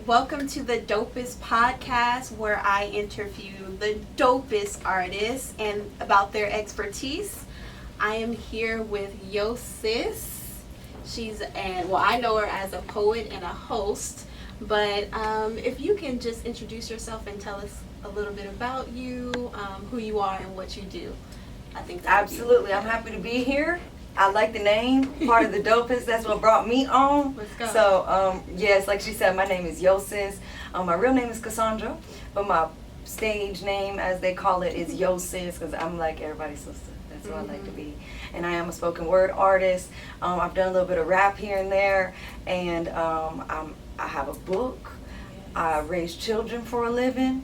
welcome to the D.O.P.E.S.T podcast, where I interview the dopest artists and about their expertise. I am here with R2ise. I know her as a poet and a host, but if you can just introduce yourself and tell us a little bit about you, who you are and what you do. I think that Absolutely. I'm happy to be here. I like the name, part of the dopest. That's what brought me on. Let's go. So, yes, like she said, my name is R2ise. My real name is Cassandra, but my stage name, as they call it, is R2ise because I'm like everybody's sister. That's who I like to be. And I am a spoken word artist. I've done a little bit of rap here and there, and I have a book. I raise children for a living,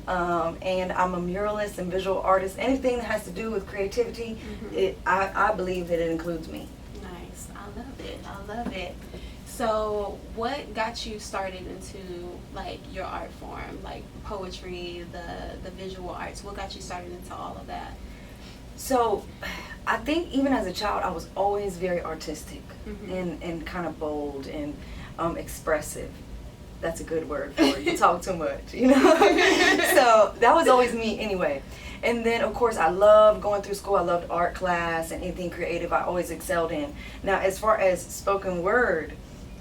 and I'm a muralist and visual artist. Anything that has to do with creativity, I believe that it includes me. Nice. I love it. So what got you started into like your art form, like poetry, the visual arts? What got you started into all of that? So I think even as a child, I was always very artistic and kind of bold and expressive. That's a good word for it. You talk too much, you know? So that was always me anyway. And then, of course, I loved going through school. I loved art class and anything creative I always excelled in. Now, as far as spoken word,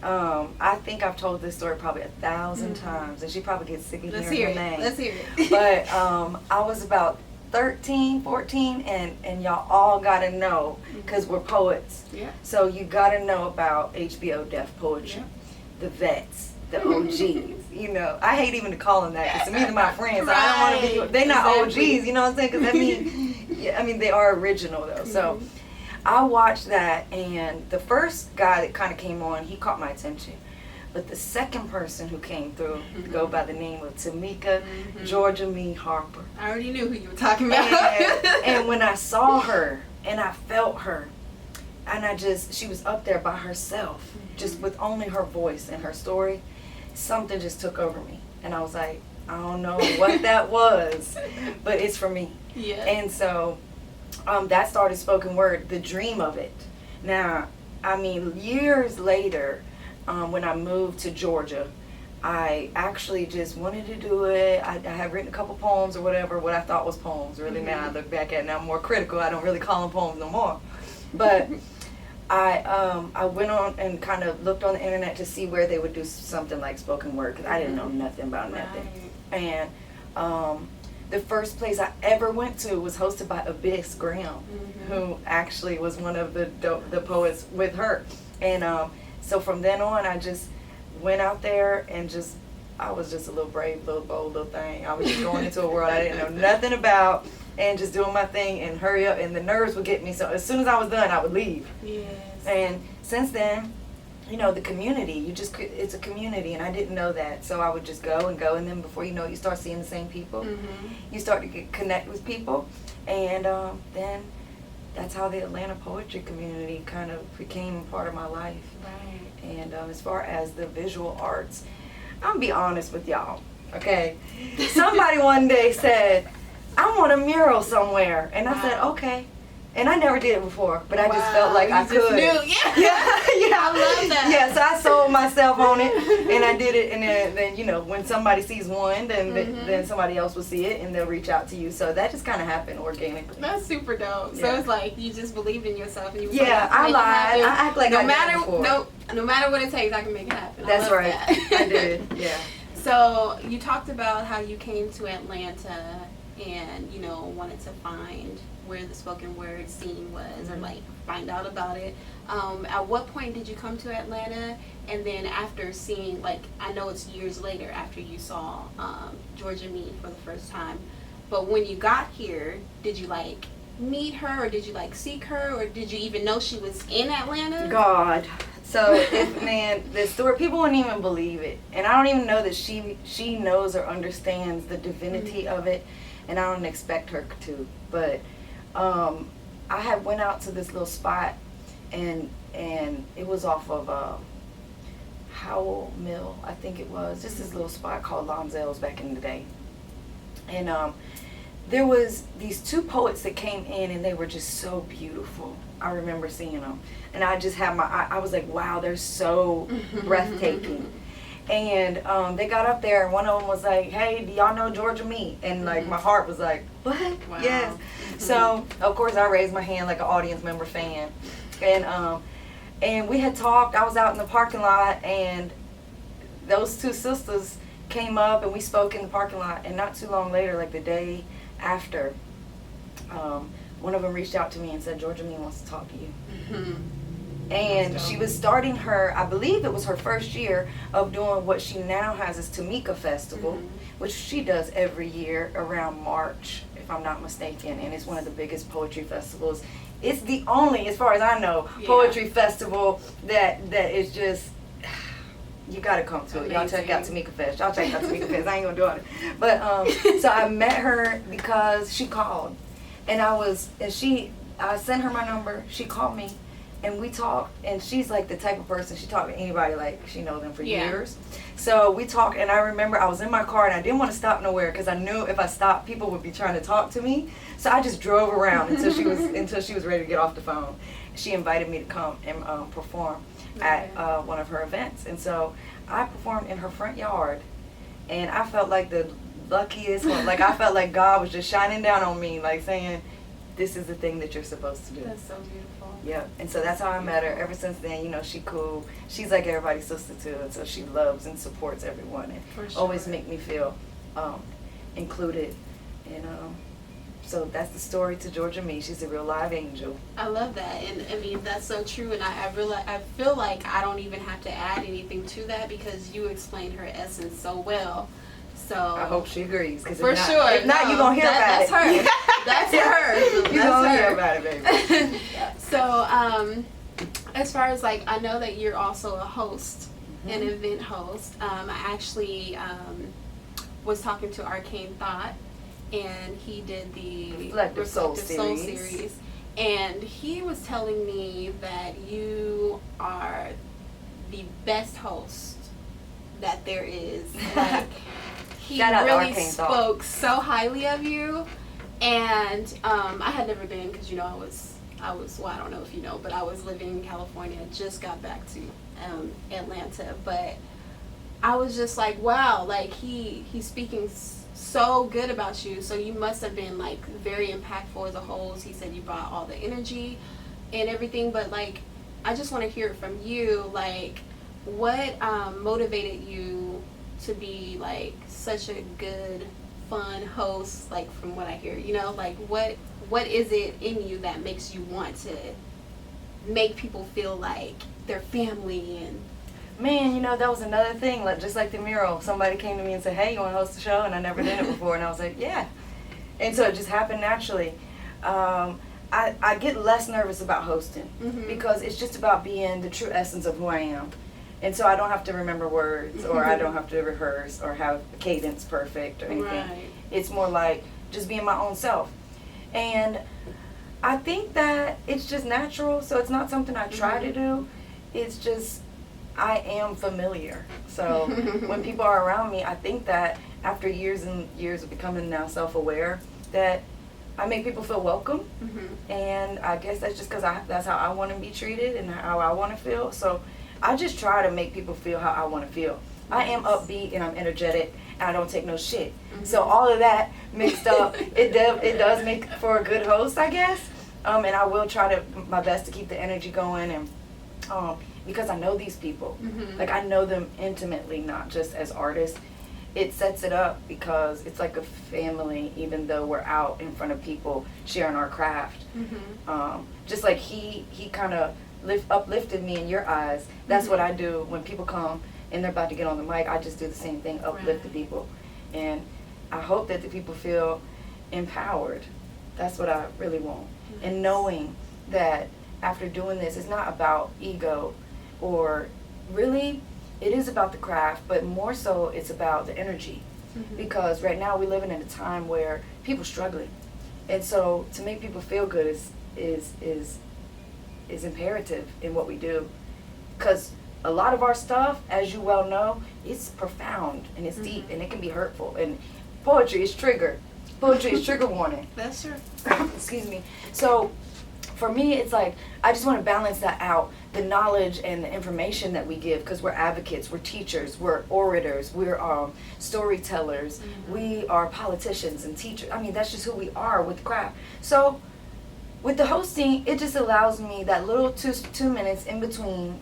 I think I've told this story probably 1,000 times, and she probably gets sick of hearing my name. Let's hear it. But I was about 13, 14, and y'all all got to know, because we're poets. Yeah. So you got to know about HBO Deaf Poetry, the vets. The OGs, you know. I hate even to call them that because to me they're my friends. Right. I don't want to be. They're not OGs, you know what I'm saying? Because I mean, they are original though. So I watched that, and the first guy that kind of came on, he caught my attention. But the second person who came through, go by the name of Tamika Georgia Me Harper. I already knew who you were talking about. And when I saw her and I felt her, and she was up there by herself, just with only her voice and her story. Something just took over me, and I was like, I don't know what that was, but it's for me. Yeah. And so that started spoken word, the dream of it. Now, I mean, years later, when I moved to Georgia, I actually just wanted to do it. I had written a couple poems or whatever, what I thought was poems. Really, now I look back at it, and I'm more critical. I don't really call them poems no more. But I went on and kind of looked on the internet to see where they would do something like spoken word, because I didn't know nothing about nothing. And the first place I ever went to was hosted by D.O.P.E.S.T Graham, who actually was one of the poets with her. And so from then on, I just went out there and I was just a little brave, little bold little thing. I was just going into a world I didn't know nothing about, and just doing my thing and hurry up, and the nerves would get me. So as soon as I was done, I would leave. Yes. And since then, you know, the community, it's a community, and I didn't know that. So I would just go, and then before you know it, you start seeing the same people. You start to connect with people, and then that's how the Atlanta poetry community kind of became part of my life. Right. And as far as the visual arts, I'm gonna be honest with y'all, okay? Somebody one day said, I want a mural somewhere. And I said, okay. And I never did it before, but I just felt like I could. Knew. Yeah. I love that. Yeah, so I sold myself on it, and I did it, and then you know, when somebody sees one, then somebody else will see it, and they'll reach out to you. So that just kind of happened organically. That's super dope. So it's like you just believed in yourself, and you was I lied. I act like no matter what it takes, I can make it happen. That's right. That. I did. Yeah. So you talked about how you came to Atlanta and, you know, wanted to find where the spoken word scene was, or like find out about it. At what point did you come to Atlanta? And then after seeing, like, I know it's years later after you saw Georgia Me for the first time, but when you got here, did you like meet her, or did you like seek her, or did you even know she was in Atlanta? God. So the story, people wouldn't even believe it, and I don't even know that she knows or understands the divinity of it, and I don't expect her to. But I had went out to this little spot, and it was off of Howell Mill, I think it was, just this little spot called Lonzel's back in the day, and there was these two poets that came in, and they were just so beautiful. I remember seeing them, and I just had I was like, wow, they're so breathtaking. And they got up there, and one of them was like, "Hey, do y'all know Georgia Meat?" And like my heart was like, "What?" Wow. Yes. So of course I raised my hand like an audience member fan, and we had talked. I was out in the parking lot, and those two sisters came up, and we spoke in the parking lot. And not too long later, like the day after, one of them reached out to me and said, "Georgia Meat wants to talk to you." And she was starting her, I believe it was her first year of doing what she now has is Tamika Festival, which she does every year around March, if I'm not mistaken, and it's one of the biggest poetry festivals. It's the only, as far as I know, poetry festival that is just, you gotta come to it. Y'all check out Tamika Fest. Y'all check out Tamika Fest. I ain't gonna do it. But so I met her because she called, and I sent her my number. She called me. And we talked, and she's like the type of person, she talked to anybody like she knows them for years. So we talked, and I remember I was in my car, and I didn't want to stop nowhere because I knew if I stopped, people would be trying to talk to me. So I just drove around until she was ready to get off the phone. She invited me to come and perform at one of her events, and so I performed in her front yard, and I felt like the luckiest one. Like I felt like God was just shining down on me, like saying, "This is the thing that you're supposed to do." That's so beautiful. Yeah, and so that's how I met her. Ever since then, you know, she cool. She's like everybody's sister too, and so she loves and supports everyone, and always make me feel included. And so that's the story to Georgia Meat. She's a real live angel. I love that, and I mean that's so true. And I feel like I don't even have to add anything to that because you explained her essence so well. So I hope she agrees. Cause for sure. If not, you're going to hear about it. That's her. You're going to hear about it, baby. So, as far as like, I know that you're also a host, an event host. I actually was talking to Arcane Thought, and he did the Reflective Soul Series. And he was telling me that you are the best host that there is. Like, he really spoke so highly of you, and I had never been because I was well, I don't know if you know, but I was living in California. Just got back to Atlanta, but I was just like, wow, like he's speaking so good about you. So you must have been like very impactful as a host. He said you brought all the energy and everything, but like I just want to hear it from you, like what motivated you to be like such a good, fun host, like from what I hear, like what is it in you that makes you want to make people feel like they're family? And man, that was another thing, like just like the mural, somebody came to me and said, "Hey, you want to host a show?" And I never did it before, and I was like, yeah. And so it just happened naturally. I get less nervous about hosting because it's just about being the true essence of who I am. And so I don't have to remember words, or I don't have to rehearse or have a cadence perfect or anything. Right. It's more like just being my own self. And I think that it's just natural, so it's not something I try to do. It's just I am familiar. So when people are around me, I think that after years and years of becoming now self-aware, that I make people feel welcome. And I guess that's just because that's how I want to be treated and how I want to feel. So I just try to make people feel how I want to feel. I am upbeat and I'm energetic and I don't take no shit. So all of that mixed up, it does make for a good host, I guess. And I will try my best to keep the energy going, and because I know these people, like I know them intimately, not just as artists. It sets it up because it's like a family, even though we're out in front of people sharing our craft. Just like he kind of uplifted me in your eyes. That's what I do when people come and they're about to get on the mic. I just do the same thing, uplift the people. And I hope that the people feel empowered. That's what I really want. And knowing that after doing this, it's not about ego, or really it is about the craft, but more so it's about the energy. Because right now we're living in a time where people are struggling. And so to make people feel good is imperative in what we do. Because a lot of our stuff, as you well know, it's profound and it's deep and it can be hurtful. And poetry is trigger. Poetry is trigger warning. That's true. Excuse me. So for me, it's like, I just want to balance that out. The knowledge and the information that we give, because we're advocates, we're teachers, we're orators, we're storytellers, we are politicians and teachers. I mean, that's just who we are with craft. So with the hosting, it just allows me that little two minutes in between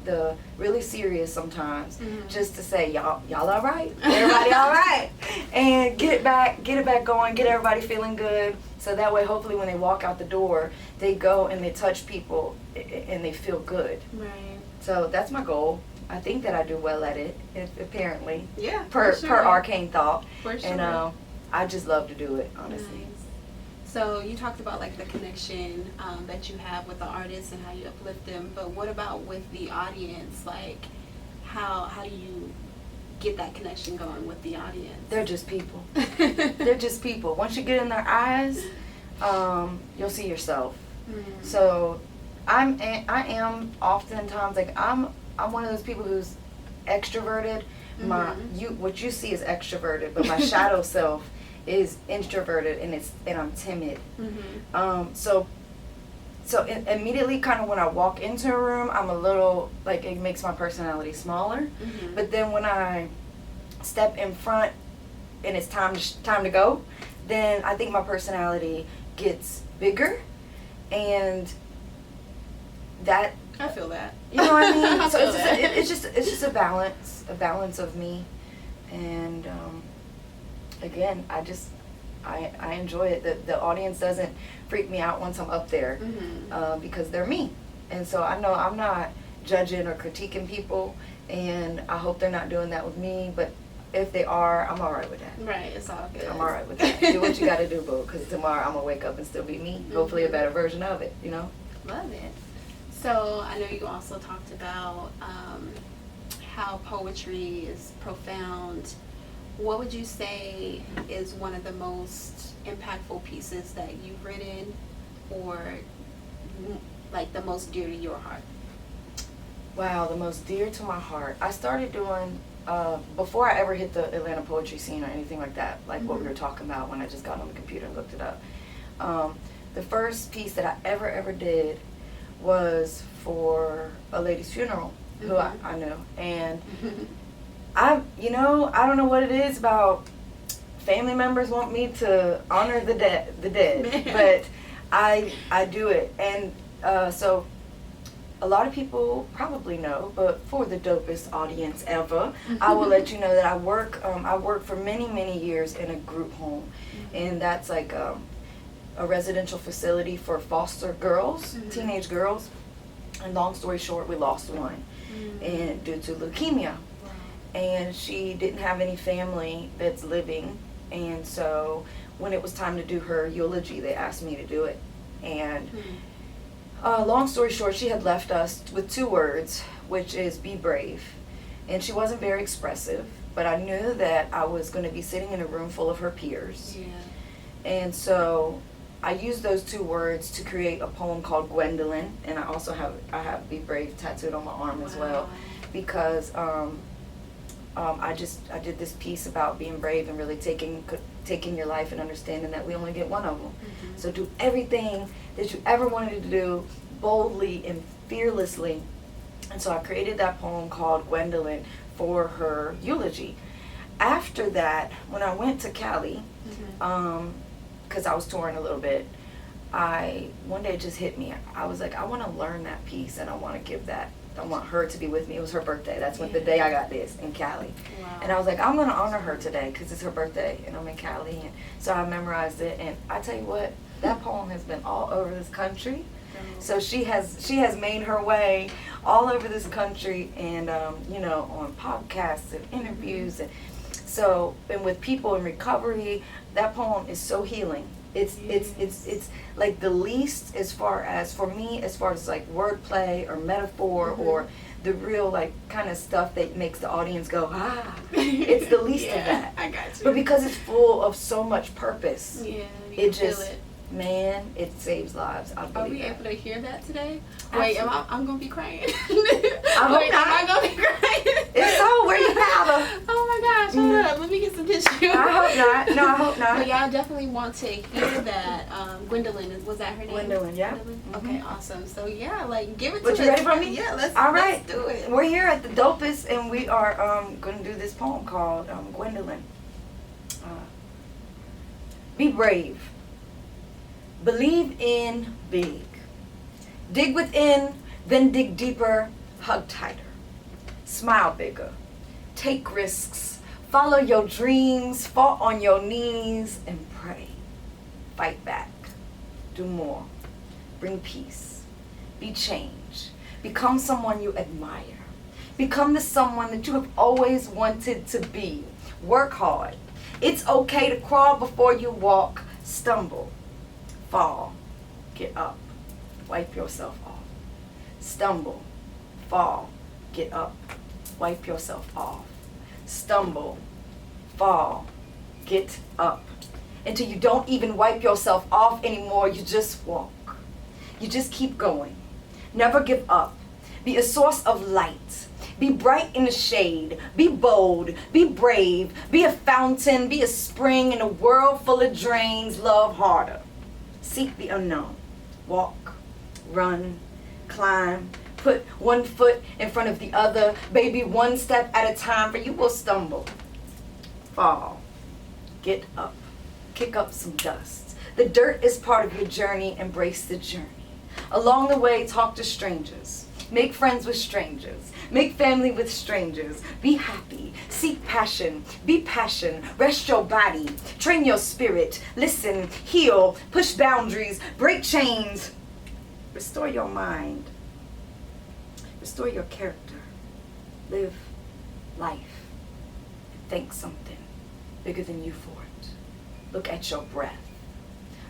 the really serious sometimes, just to say, y'all all right? Everybody all right? And get it back going, get everybody feeling good. So that way, hopefully when they walk out the door, they go and they touch people and they feel good. Right. So that's my goal. I think that I do well at it, apparently. Yeah. Per sure. arcane thought. For sure. And I just love to do it, honestly. Nice. So you talked about like the connection that you have with the artists and how you uplift them, but what about with the audience? Like, how do you get that connection going with the audience? They're just people. They're just people. Once you get in their eyes, you'll see yourself. So I am oftentimes like I'm one of those people who's extroverted. What you see is extroverted, but my shadow self is introverted, and I'm timid. So immediately, kind of when I walk into a room, I'm a little like, it makes my personality smaller. But then when I step in front and it's time to go, then I think my personality gets bigger, and that, I feel that. you know what I mean. I So feel it's just a balance of me, and again, I enjoy it. The audience doesn't freak me out once I'm up there, because they're me. And so I know I'm not judging or critiquing people, and I hope they're not doing that with me, but if they are, I'm all right with that. Right, it's all good. I'm all right with that. Do what you got to do, boo, because tomorrow I'm going to wake up and still be me. Hopefully a better version of it, you know? Love it. So I know you also talked about how poetry is profound. What would you say is one of the most impactful pieces that you've written, or like the most dear to your heart? Wow, the most dear to my heart. I started doing, before I ever hit the Atlanta poetry scene or anything like that, like what we were talking about when I just got on the computer and looked it up. The first piece that I ever did was for a lady's funeral who I knew. And I don't know what it is about family members want me to honor the dead, but I do it. And so a lot of people probably know, but for the dopest audience ever, I will let you know that I work for many years in a group home, and that's like a residential facility for foster girls, teenage girls. And long story short, we lost one, and due to leukemia. And she didn't have any family that's living, and so when it was time to do her eulogy, they asked me to do it. And long story short, she had left us with 2 words, which is be brave. And she wasn't very expressive, but I knew that I was going to be sitting in a room full of her peers. And so I used those 2 words to create a poem called Gwendolyn, and I also have be brave tattooed on my arm as well, because I did this piece about being brave and really taking your life and understanding that we only get one of them. So do everything that you ever wanted to do boldly and fearlessly. And so I created that poem called Gwendolyn for her eulogy. After that, when I went to Cali, because I was touring a little bit, one day it just hit me. I was like, I want to learn that piece, and I want to give that. I want her to be with me. It was her birthday. That's when the day I got this in Cali. And I was like, I'm going to honor her today because it's her birthday and I'm in Cali. And so I memorized it. And I tell you what, that poem has been all over this country. So she has made her way all over this country, and on podcasts and interviews, and so, and with people in recovery. That poem is so healing. It's like the least, as far as for me, as far as like wordplay or metaphor or the real like kind of stuff that makes the audience go it's the least of that. I got you. But because it's full of so much purpose, it just man, it saves lives. I believe Are we able to hear that today? Absolutely. Wait, I'm gonna be crying. Am I gonna be crying? It's so where you have them. Oh my gosh, hold up. Let me get some tissues. offended you. I hope not. No, I hope not. But y'all definitely want to hear that. Gwendolyn, was that her name? Gwendolyn, yeah. Gwendolyn? Mhm. Okay, awesome. So yeah, like give it But to you us. ready for me? Yeah, let's do it. We're here at the D.O.P.E.S.T and we are going to do this poem called Gwendolyn. Be brave. Believe in big. Dig within, then dig deeper, hug tighter. Smile bigger. Take risks. Follow your dreams. Fall on your knees and pray. Fight back. Do more. Bring peace. Be change. Become someone you admire. Become the someone that you have always wanted to be. Work hard. It's okay to crawl before you walk. Stumble. Fall. Get up. Wipe yourself off. Stumble. Fall. Get up. Wipe yourself off. Stumble. Fall. Get up. Until you don't even wipe yourself off anymore, you just walk. You just keep going. Never give up. Be a source of light. Be bright in the shade. Be bold. Be brave. Be a fountain. Be a spring in a world full of drains. Love harder. Seek the unknown. Walk. Run. Climb. Put one foot in front of the other. Baby, one step at a time, for you will stumble. Fall. Get up. Kick up some dust. The dirt is part of your journey. Embrace the journey. Along the way, talk to strangers. Make friends with strangers. Make family with strangers. Be happy. Seek passion. Be passion. Rest your body. Train your spirit. Listen. Heal. Push boundaries. Break chains. Restore your mind. Restore your character. Live life. Thank something bigger than you for it. Look at your breath.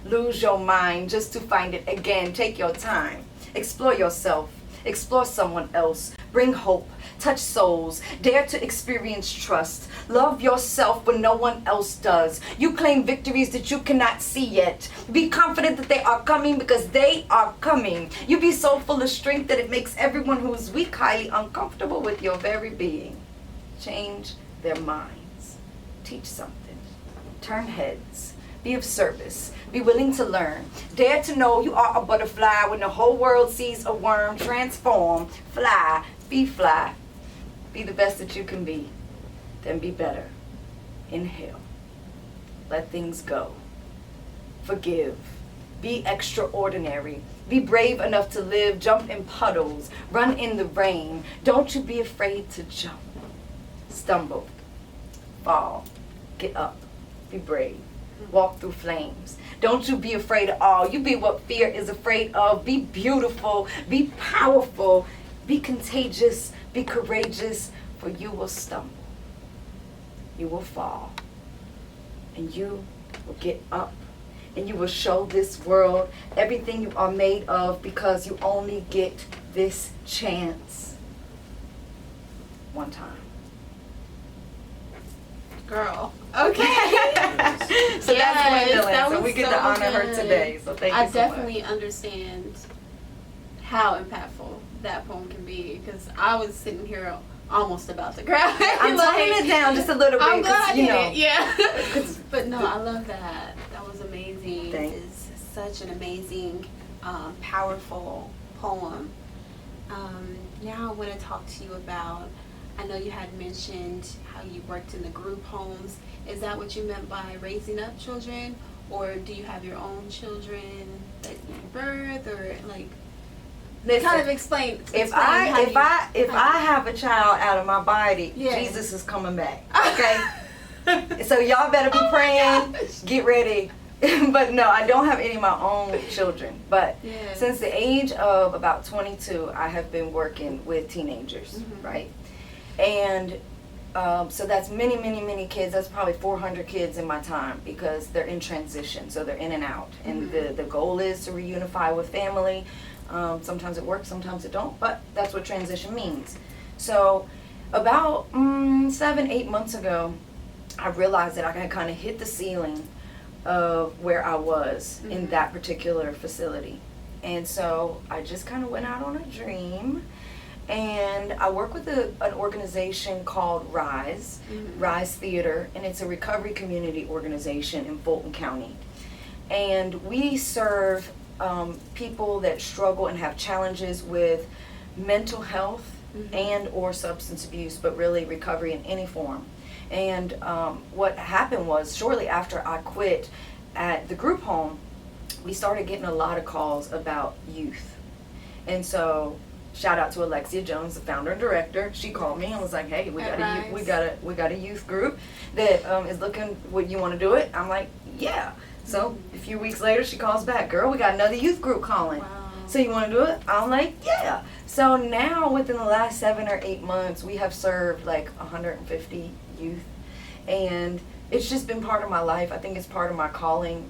Lose your mind just to find it again. Take your time. Explore yourself. Explore someone else. Bring hope. Touch souls. Dare to experience trust. Love yourself when no one else does. You claim victories that you cannot see yet. Be confident that they are coming, because they are coming. You be so full of strength that it makes everyone who is weak highly uncomfortable with your very being. Change their minds. Teach something. Turn heads. Be of service. Be willing to learn. Dare to know you are a butterfly when the whole world sees a worm. Transform. Fly. Be fly. Be the best that you can be. Then be better. Inhale. Let things go. Forgive. Be extraordinary. Be brave enough to live. Jump in puddles. Run in the rain. Don't you be afraid to jump. Stumble. Fall. Get up. Be brave. Walk through flames. Don't you be afraid at all. You be what fear is afraid of. Be beautiful. Be powerful. Be contagious. Be courageous. For you will stumble. You will fall. And you will get up. And you will show this world everything you are made of, because you only get this chance one time. Girl. Okay. So that's Gwendolyn. that So was we get so to honor her good. today. So thank you I so definitely much. understand how impactful that poem can be, because I was sitting here almost about to cry. I'm toning it down just a little bit. I'm glad I you did know, it. Yeah. 'cause But no, I love that. That was amazing. Thanks. It's such an amazing, powerful poem. Now I want to talk to you about, I know you had mentioned how you worked in the group homes. Is that what you meant by raising up children? Or do you have your own children that you birth, or like, listen, kind of explain if how you- I have a child out of my body, Yeah. Jesus is coming back. Okay. So y'all better be Oh my praying. gosh. Get ready. But no, I don't have any of my own children. But Yes. since the age of about 22, I have been working with teenagers, Mhm. right? And so that's many kids. That's probably 400 kids in my time, because they're in transition, so they're in and out. And the goal is to reunify with family. Sometimes it works, sometimes it don't, but that's what transition means. So about 7-8 months ago, I realized that I had kind of hit the ceiling of where I was in that particular facility. And so I just kind of went out on a dream, And I work with an organization called R2ise, R2ise Theater, and it's a recovery community organization in Fulton County. And we serve people that struggle and have challenges with mental health and or substance abuse, but really recovery in any form. And what happened was, shortly after I quit at the group home, we started getting a lot of calls about youth. And so, shout out to Alexia Jones, the founder and director. She called me and was like, "Hey, we got a youth group that is looking. Would you want to do it?" I'm like, "Yeah." So a few weeks later, she calls back, "Girl, we got another youth group calling. Wow. So you want to do it?" I'm like, "Yeah." So now, within the last 7 or 8 months, we have served like 150 youth, and it's just been part of my life. I think it's part of my calling.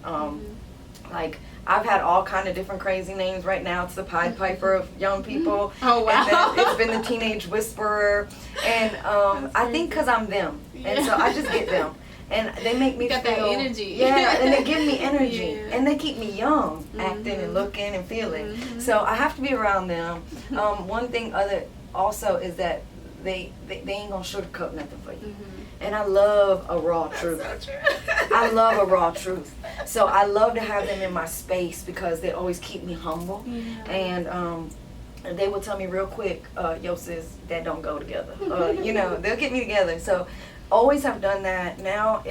Like, I've had all kind of different crazy names. Right now, it's the Pied Piper of young people. Oh, wow. And then it's been the Teenage Whisperer. And I think because I'm them. And so I just get them. And they make me got feel. that energy. Yeah, and they give me energy. Yeah. And they keep me young, acting and looking and feeling. So I have to be around them. One thing also is that they ain't going to sugarcoat nothing for you. And I love a raw truth. That's so true. I love a raw truth. So I love to have them in my space because they always keep me humble. Yeah. And they will tell me real quick, "Yo sis, that don't go together." You know, they'll get me together. So always have done that. Now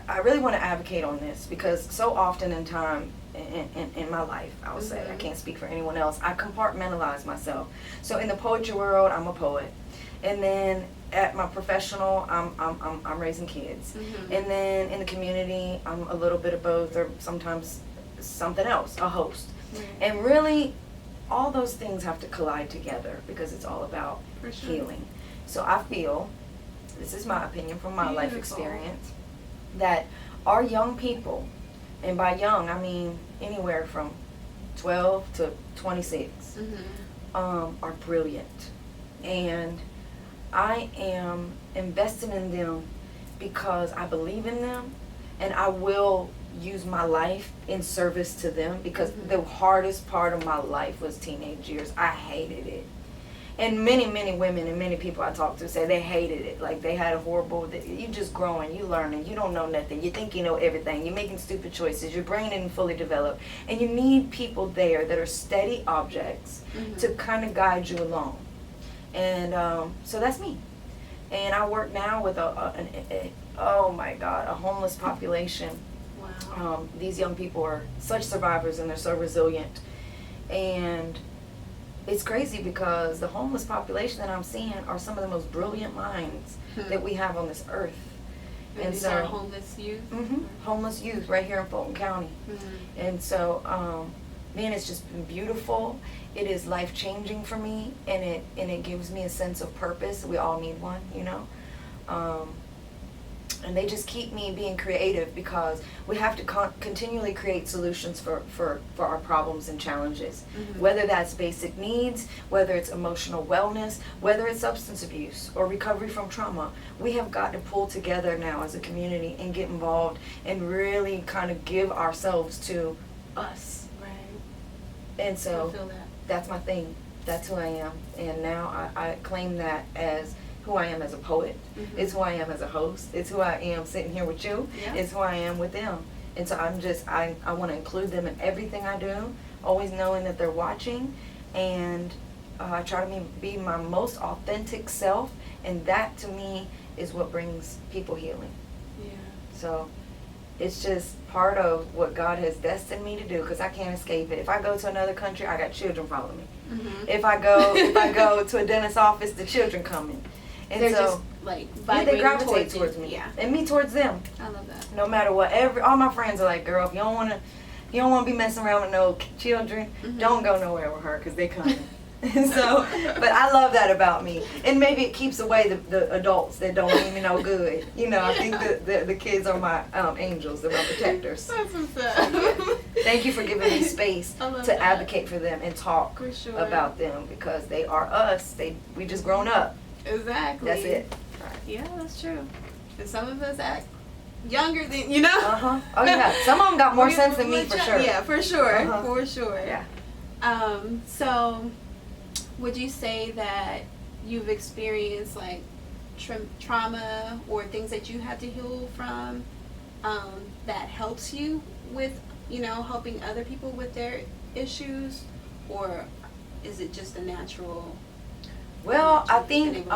I really want to advocate on this because so often in time in my life, I would say, I can't speak for anyone else, I compartmentalize myself. So in the poetry world, I'm a poet. And then at my professional, I'm raising kids. And then in the community, I'm a little bit of both, or sometimes something else, a host. And really, all those things have to collide together because it's all about healing. So I feel, this is my opinion from my life experience, that our young people, and by young I mean anywhere from 12 to 26, are brilliant. And I am invested in them because I believe in them, and I will use my life in service to them because the hardest part of my life was teenage years. I hated it. And many, many women and many people I talk to say they hated it. Like they had a horrible, you just growing, you learning, you don't know nothing. You think you know everything. You're making stupid choices. Your brain isn't fully developed. And you need people there that are steady objects to kind of guide you along. And so that's me. And I work now with oh my God, a homeless population. Wow. These young people are such survivors and they're so resilient. And it's crazy because the homeless population that I'm seeing are some of the most brilliant minds that we have on this earth. And these are homeless youth? Homeless youth right here in Fulton County. And so, man, it's just been beautiful. It is life-changing for me, and it gives me a sense of purpose. We all need one, you know. And they just keep me being creative because we have to continually create solutions for our problems and challenges. Whether that's basic needs, whether it's emotional wellness, whether it's substance abuse or recovery from trauma. We have got to pull together now as a community and get involved and really kind of give ourselves to us. Right. And so I feel that. That's my thing. That's who I am. And now I claim that as who I am as a poet. It's who I am as a host. It's who I am sitting here with you. Yeah. It's who I am with them. And so I want to include them in everything I do, always knowing that they're watching. And I try to be my most authentic self. And that to me is what brings people healing. Yeah. So it's just part of what God has destined me to do because I can't escape it. If I go to another country, I got children following me. If I go to a dentist's office, the children coming. And they're so, just like they gravitate towards me. Yeah. And me towards them. I love that. No matter what, all my friends are like, "Girl, if you don't want to be messing around with no children, don't go nowhere with her because they coming." So, but I love that about me, and maybe it keeps away the adults that don't mean me no good. You know, I think the kids are my angels, they're my protectors. That's what's up. Yeah. Thank you for giving me space to advocate for them and talk about them because they are us. We just grown up. Exactly. That's it. Right. Yeah, that's true. And some of us act younger than, you know? Oh yeah. Some of them got more sense than me for sure. Yeah, for sure. For sure. Yeah. So Would you say that you've experienced like trauma or things that you had to heal from, that helps you with, helping other people with their issues, or is it just a natural? Well, I think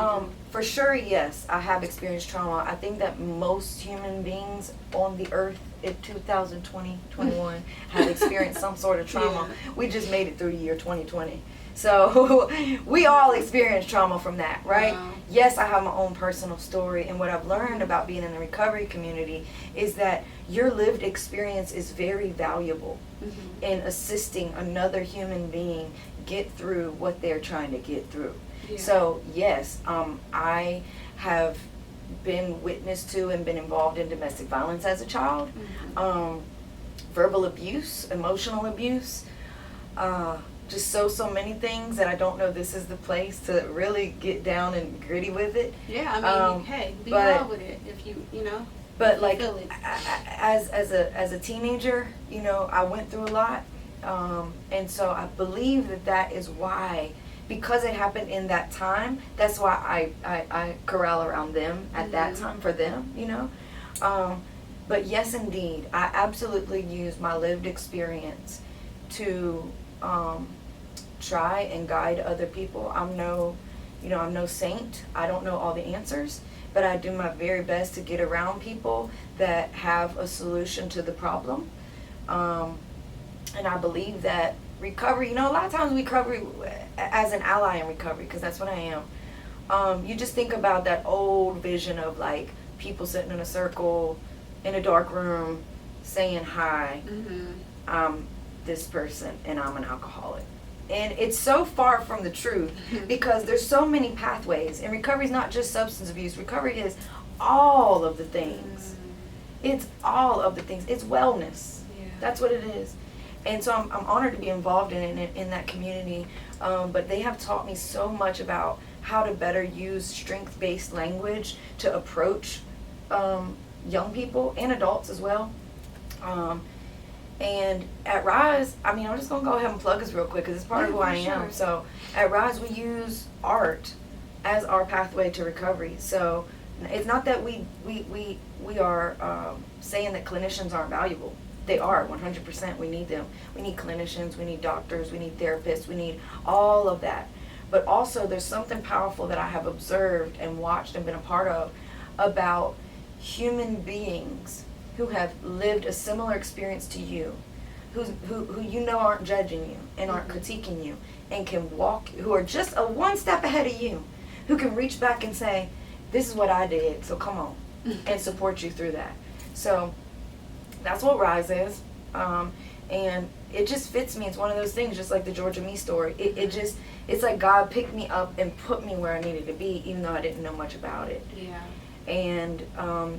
for sure, yes, I have experienced trauma. I think that most human beings on the earth in 2020, 21 have experienced some sort of trauma. Yeah. We just made it through the year 2020. So we all experience trauma from that, right? Wow. Yes, I have my own personal story, and what I've learned about being in the recovery community is that your lived experience is very valuable Mm-hmm. in assisting another human being get through what they're trying to get through. Yeah. So yes, I have been witness to and been involved in domestic violence as a child, Mm-hmm. Verbal abuse, emotional abuse, just so many things that I don't know this is the place to really get down and gritty with it. Yeah, I mean, hey, be but- raw with it if you know. But like Feel it. as a teenager, I went through a lot, and so I believe that is why, because it happened in that time. That's why I corral around them at that Mhm. time for them, But yes, indeed, I absolutely use my lived experience to try and guide other people. I'm no saint. I don't know all the answers, but I do my very best to get around people that have a solution to the problem. And I believe that recovery, a lot of times recovery as an ally in recovery, because that's what I am. You just think about that old vision of like people sitting in a circle in a dark room saying hi. Mm-hmm. I'm this person and I'm an alcoholic. And it's so far from the truth because there's so many pathways. And recovery is not just substance abuse. Recovery is all of the things. It's all of the things. It's wellness. Yeah. That's what it is. And so I'm honored to be involved in that community. But they have taught me so much about how to better use strength-based language to approach young people and adults as well. And at R2ise, I'm just going to go ahead and plug this real quick because it's part of who I am. Sure. So at R2ise, we use art as our pathway to recovery. So it's not that we are saying that clinicians aren't valuable. They are, 100%. We need them. We need clinicians, we need doctors, we need therapists, we need all of that. But also there's something powerful that I have observed and watched and been a part of about human beings who have lived a similar experience to you, who aren't judging you and aren't critiquing you, and can walk, who are just a one step ahead of you, who can reach back and say, this is what I did, so come on, and support you through that. So that's what R2ise is, and it just fits me. It's one of those things, just like the Georgia Me story. It's like God picked me up and put me where I needed to be, even though I didn't know much about it. Yeah. And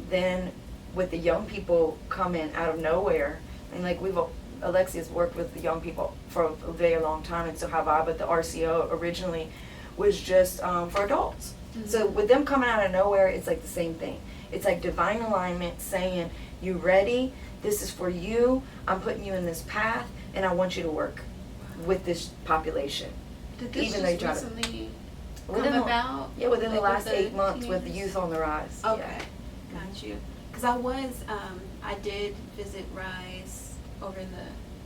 then with the young people coming out of nowhere, and like Alexia's worked with the young people for a very long time, and so have I, but the RCO originally was just for adults. Mm-hmm. So with them coming out of nowhere, it's like the same thing. It's like divine alignment saying, you ready? This is for you. I'm putting you in this path, and I want you to work with this population. Did this Even though you just try to- recently Within come the- about? Yeah, within the Like, last with the 8 months with the teenagers? youth on the rise. Okay, Yeah. got you. Because I did visit R2ise over in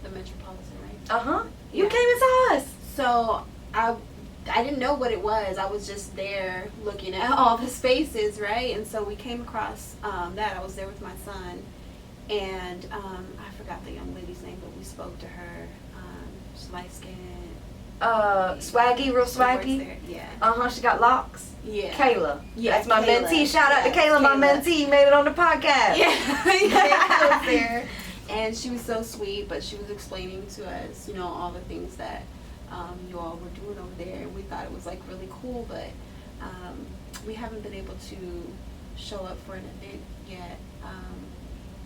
the metropolitan, right? Uh-huh. You Yeah. came and saw us. So I didn't know what it was. I was just there looking at all the spaces, right? And so we came across that. I was there with my son, and I forgot the young lady's name, but we spoke to her. She's light-skinned. Swaggy, real She works swaggy. there, yeah. Uh-huh, she got locks. Yeah. Kayla. Yeah, That's my Kayla. mentee. Shout out to Yes, Kayla, my Kayla. mentee. Made it on the podcast. Yeah, I was there, and she was so sweet. But she was explaining to us, all the things that you all were doing over there, and we thought it was like really cool. But we haven't been able to show up for an event yet.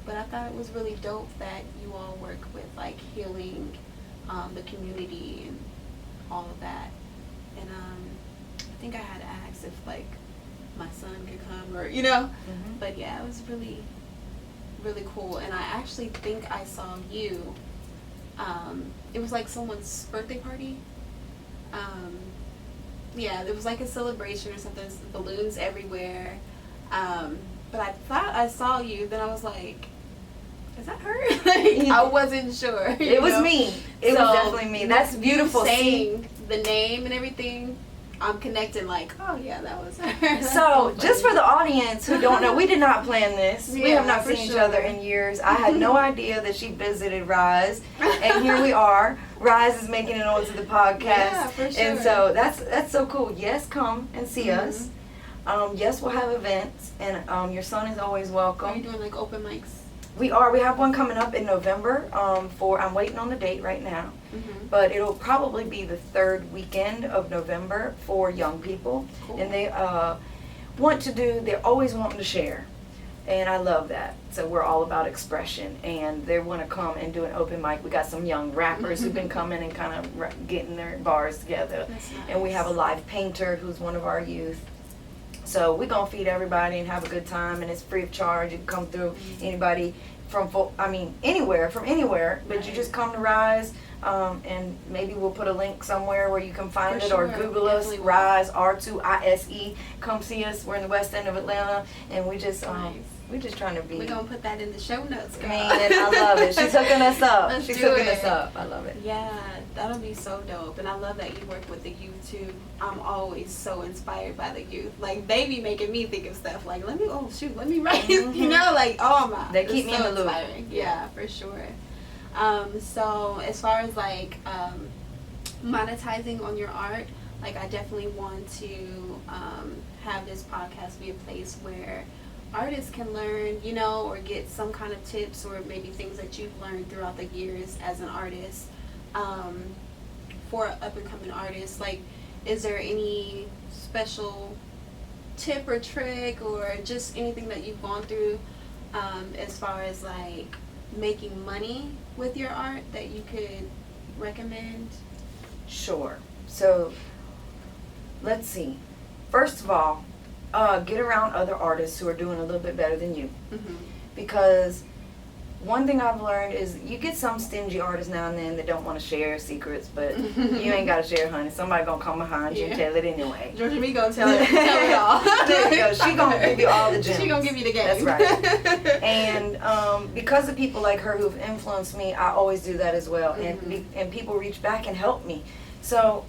But I thought it was really dope that you all work with like healing the community and all of that. And I think I had asked if like my son could come or Mhm. but yeah, it was really, really cool. And I actually think I saw you. It was like someone's birthday party. Yeah, it was like a celebration or something. There's balloons everywhere. But I thought I saw you. Then I was like, is that her? Like, I wasn't sure. It was me. It was definitely me. That's beautiful. Saying the name and everything, I'm connecting like, oh yeah, that was her. So just for the audience who don't know, we did not plan this. We have not for seen each other in years. I had no idea that she visited R2ise, and here we are. R2ise is making it onto the podcast, Yeah, for sure. and so that's so cool. Yes, come and see us. Yes, we'll have events, and your son is always welcome. Are you doing like open mics? We are. We have one coming up in November. I'm waiting on the date right now, but it'll probably be the third weekend of November for young people, Cool. and they they're always wanting to share, and I love that. So we're all about expression, and they want to come and do an open mic. We got some young rappers who've been coming and kind of getting their bars together, That's nice. and we have a live painter who's one of our youth. So we're going to feed everybody and have a good time, and it's free of charge. You can come through, anybody anywhere, but you just come to R2ise, and maybe we'll put a link somewhere where you can find For it, or sure, Google us, definitely will. R2ise, R2ise. Come see us. We're in the west end of Atlanta, and we just we're just trying to be. We're going to put that in the show notes, girl. Man, I love it. She's hooking us up. Let's She's do hooking it. us up. I love it. Yeah, that'll be so dope. And I love that you work with the youth too. I'm always so inspired by the youth. Like, they be making me think of stuff like, let me write. You know, like, oh my. They keep me in the loop. Inspiring. Yeah, for sure. So as far as like monetizing on your art, like, I definitely want to have this podcast be a place where artists can learn, you know, or get some kind of tips, or maybe things that you've learned throughout the years as an artist, for up and coming artists. Like, is there any special tip or trick, or just anything that you've gone through as far as like making money with your art that you could recommend? Sure. So let's see. First of all, get around other artists who are doing a little bit better than you. Because one thing I've learned is you get some stingy artists now and then that don't want to share secrets, but you ain't got to share, honey. Somebody gonna come behind you and tell it anyway. Georgia B gonna tell it all. There you go. She gonna give you all the gems. She gonna give you the game. That's right. And because of people like her who've influenced me, I always do that as well. And people reach back and help me. So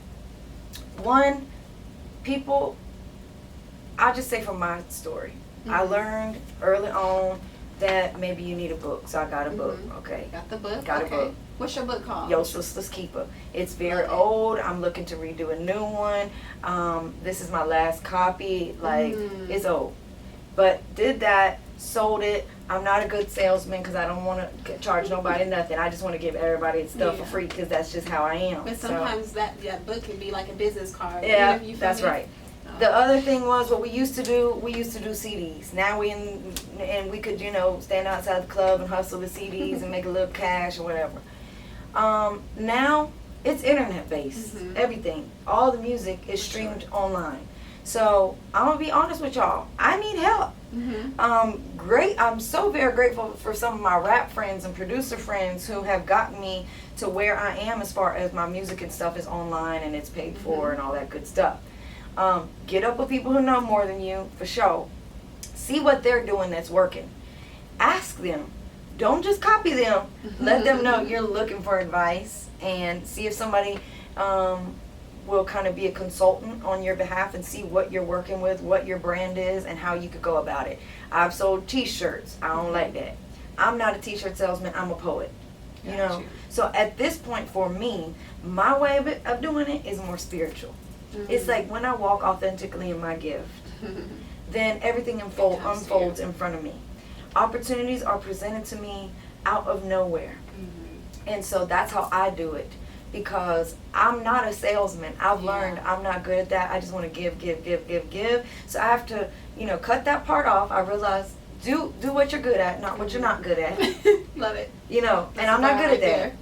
I'll just say from my story, I learned early on that maybe you need a book, so I got a book. Okay, Got the book? Got okay. a book. What's your book called? Your Sister's Keeper. It's very Love it. old. I'm looking to redo a new one. This is my last copy. Like, it's old. But did that, sold it. I'm not a good salesman because I don't want to charge nobody nothing. I just want to give everybody stuff for free because that's just how I am. But sometimes that book can be like a business card. Yeah, you feel that's me? right. The other thing was what we used to do CDs. Now we could, stand outside the club and hustle the CDs and make a little cash or whatever. Now it's internet based. Everything. All the music is streamed online. So I'm gonna be honest with y'all. I need help. I'm so very grateful for some of my rap friends and producer friends who have gotten me to where I am as far as my music and stuff is online and it's paid for and all that good stuff. Get up with people who know more than you, for sure. See what they're doing that's working. Ask them. Don't just copy them. Let them know you're looking for advice, and see if somebody will kind of be a consultant on your behalf and see what you're working with, what your brand is, and how you could go about it. I've sold t-shirts. I don't like that. I'm not a t-shirt salesman. I'm a poet. You know? So at this point for me, my way of doing it is more spiritual. It's like when I walk authentically in my gift, then everything unfolds in front of me. Opportunities are presented to me out of nowhere. And so that's how I do it, because I'm not a salesman. I've learned I'm not good at that. I just want to give. So I have to, cut that part off. I realize do what you're good at, not what you're not good at. Love it. And I'm not good at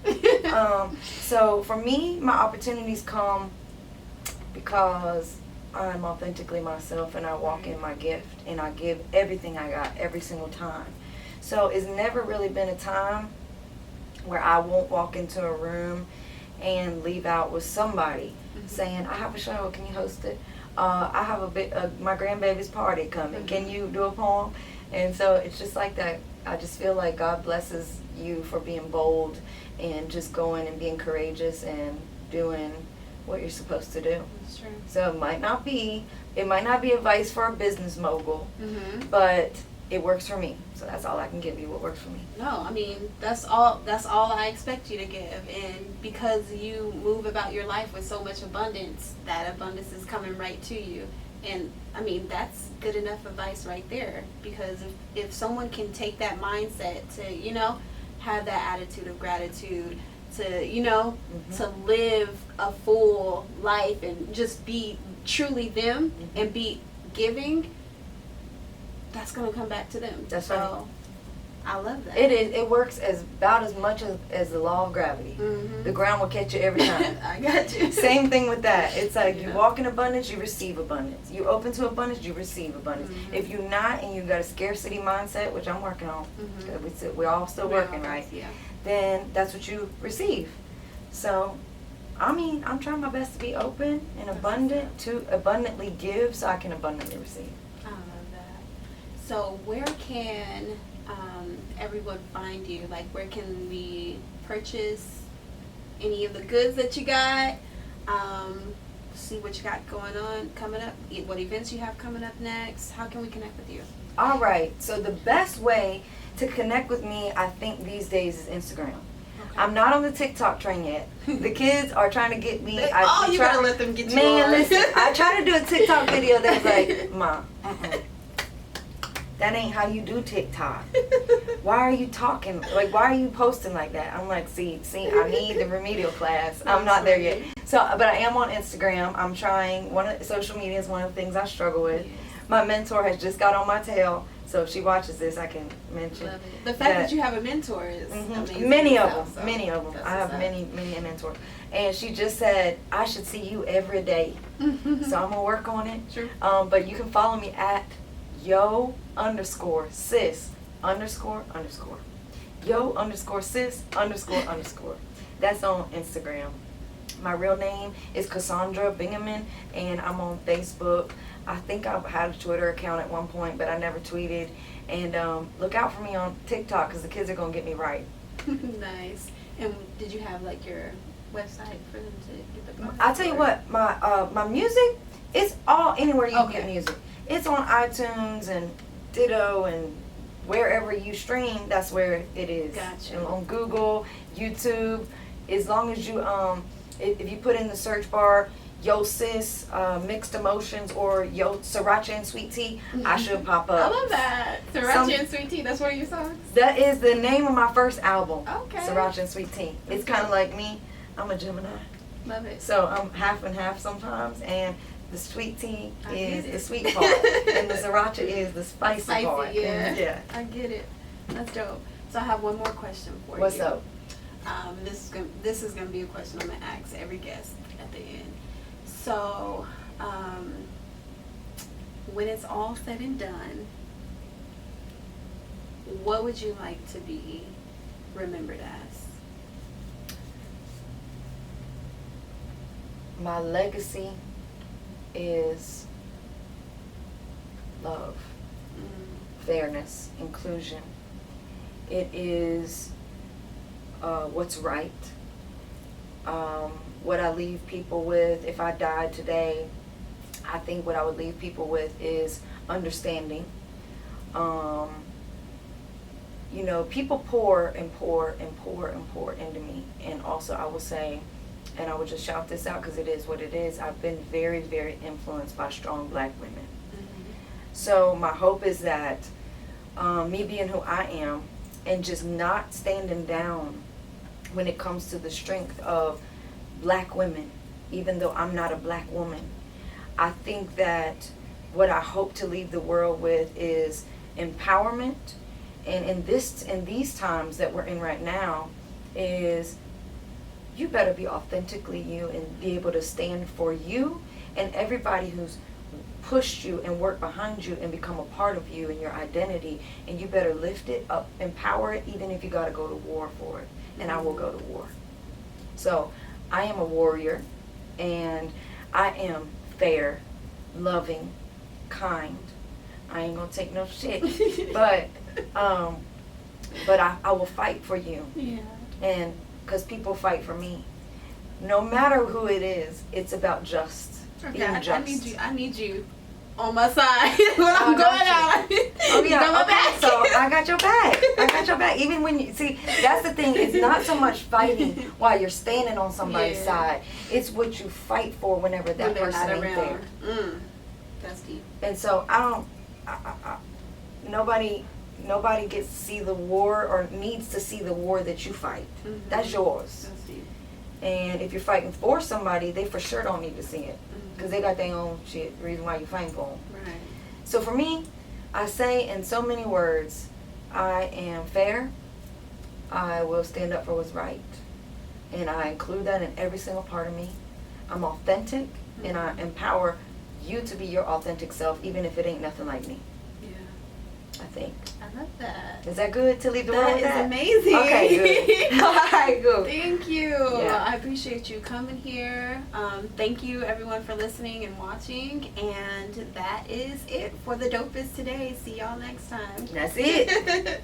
that. So for me, my opportunities come because I'm authentically myself and I walk in my gift and I give everything I got every single time. So it's never really been a time where I won't walk into a room and leave out with somebody saying, I have a show, can you host it? I have my grandbaby's party coming, can you do a poem? And so it's just like that. I just feel like God blesses you for being bold and just going and being courageous and doing what you're supposed to do. That's true. So it might not be advice for a business mogul, but it works for me. So that's all I can give you, what works for me. No, I mean, that's all I expect you to give. And because you move about your life with so much abundance, that abundance is coming right to you. And I mean, that's good enough advice right there. Because if someone can take that mindset to, you know, have that attitude of gratitude, to, you know, to live a full life and just be truly them and be giving, that's going to come back to them. That's so, right. I love that. It is. It works about as much as the law of gravity. The ground will catch you every time. I got you. Same thing with that. It's like Yeah. you walk in abundance, you receive abundance. You open to abundance, you receive abundance. If you're not and you got a scarcity mindset, which I'm working on, we're all still working, right? Yeah. Then that's what you receive. So, I mean, I'm trying my best to be open and abundant, to abundantly give so I can abundantly receive. I love that. So where can everyone find you? Like, where can we purchase any of the goods that you got? See what you got going on, coming up, what events you have coming up next. How can we connect with you? All right. So the best way to connect with me, I think these days, is Instagram. Okay. I'm not on the TikTok train yet. The kids are trying to get me. You gotta let them get you Man, on. listen, I tried to do a TikTok video that's like, Mom, that ain't how you do TikTok. Why are you talking? Like, why are you posting like that? I'm like, see, I need the remedial class. I'm not there yet. So, but I am on Instagram. I'm trying. Social media is one of the things I struggle with. Yes. My mentor has just got on my tail, so if she watches this, I can mention. Love it. The fact that you have a mentor is amazing. Many of itself, them. so Many of them. that's I have what's many mentors. And she just said, I should see you every day. So I'm going to work on it. True. But you can follow me at yo_sis__. yo_sis__. That's on Instagram. My real name is Cassandra Bingaman, and I'm on Facebook. I think I had a Twitter account at one point, but I never tweeted. And look out for me on TikTok, because the kids are going to get me right. Nice. And did you have like your website for them to get the book? I'll tell you what, my music, it's all anywhere you can get music. It's on iTunes and Ditto and wherever you stream, that's where it is. Gotcha. And on Google, YouTube, as long as you, if you put in the search bar, Yo Sis, Mixed Emotions, or Yo Sriracha and Sweet Tea, I should pop up. I love that. Sriracha and Sweet Tea, that's one of your songs? That is the name of my first album. Okay. Sriracha and Sweet Tea. It's kind of like me. I'm a Gemini. Love it. So I'm half and half sometimes, and the sweet tea is the sweet part, and the sriracha is the spicy part. Yeah. I get it. That's dope. So I have one more question for you. What's up? This is gonna be a question I'm gonna ask every guest at the end. So, when it's all said and done, what would you like to be remembered as? My legacy is love, fairness, inclusion. It is what's right. What I leave people with, if I died today, I think what I would leave people with is understanding. You know, people pour and pour and pour and pour into me. And also I will say, and I would just shout this out because it is what it is, I've been very, very influenced by strong black women. So my hope is that me being who I am and just not standing down when it comes to the strength of black women, even though I'm not a black woman, I think that what I hope to leave the world with is empowerment. And in these times that we're in right now, is you better be authentically you and be able to stand for you and everybody who's pushed you and worked behind you and become a part of you and your identity, and you better lift it up, empower it, even if you got to go to war for it. And I will go to war. So I am a warrior, and I am fair, loving, kind. I ain't gonna take no shit, but I will fight for you. Yeah. And because people fight for me, no matter who it is, it's about Okay, being just. I need you on my side when I'm going out. Oh yeah, got my okay, back. so I got your back. I got your back. Even when you see, that's the thing. It's not so much fighting while you're standing on somebody's side. It's what you fight for whenever that When they're person not ain't around. there. That's deep. And so nobody gets to see the war or needs to see the war that you fight. Mm-hmm. That's yours. That's deep. And if you're fighting for somebody, they for sure don't need to see it. Because they got their own shit, reason why you're fighting for them. Right. So for me, I say in so many words, I am fair, I will stand up for what's right, and I include that in every single part of me. I'm authentic, and I empower you to be your authentic self, even if it ain't nothing like me, Yeah. I think. I love that. Is that good to leave the world That with is that? amazing. Okay, good. All right, good. Thank you. Yeah. I appreciate you coming here. Thank you everyone for listening and watching. And that is it for the D.O.P.E.S.T today. See y'all next time. That's it.